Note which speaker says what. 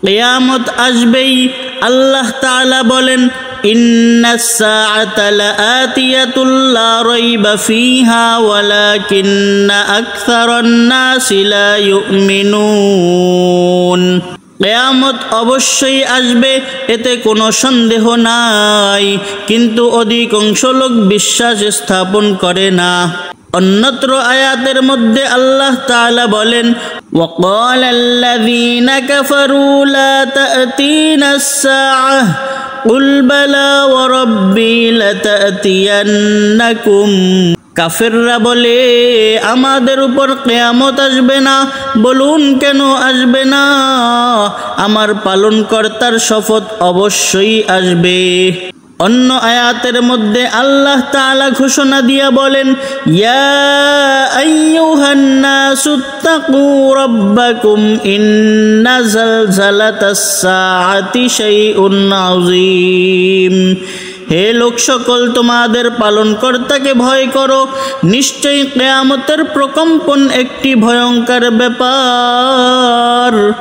Speaker 1: কিয়ামত আসবেই। আল্লাহ তাআলা বলেন, ইন্নাস সাআতা লাআতিয়াতুল লা রাইবা ফিহা ওয়ালাকিন্না আকসারান নাসি লা ইউমিনুন। কিয়ামত অবশ্যই আসবে, এতে কোনো সন্দেহ নাই, কিন্তু অধিকাংশ লোক বিশ্বাস স্থাপন করে না। অন্যত্র আয়াতের মধ্যে আল্লাহ তাআলা বলেন, وَقَالَ الَّذِينَ كَفَرُوا لَا تَأْتِينَا السَّاعَةُ قُلْ بَلَى وَرَبِّي لَتَأْتِيَنَّكُمْ। কাফেররা বলে, আমাদের উপর কিয়ামত আসবে না। বলুন, কেন আসবে না? আমার পালনকর্তার শপথ, অবশ্যই আসবে। অন্য আয়াতের মধ্যে আল্লাহ তাআলা ঘোষণা দিয়া বলেন, ইয়া আইয়ুহান নাসুত্তাকু রাব্বাকুম ইন্না যালজালাতাস সাআতি শাইউন আযীম। হে লোক সকল, তোমাদের পালনকর্তাকে ভয় করো, নিশ্চয়ই কিয়ামতের প্রকম্পন একটি ভয়ঙ্কর ব্যাপার।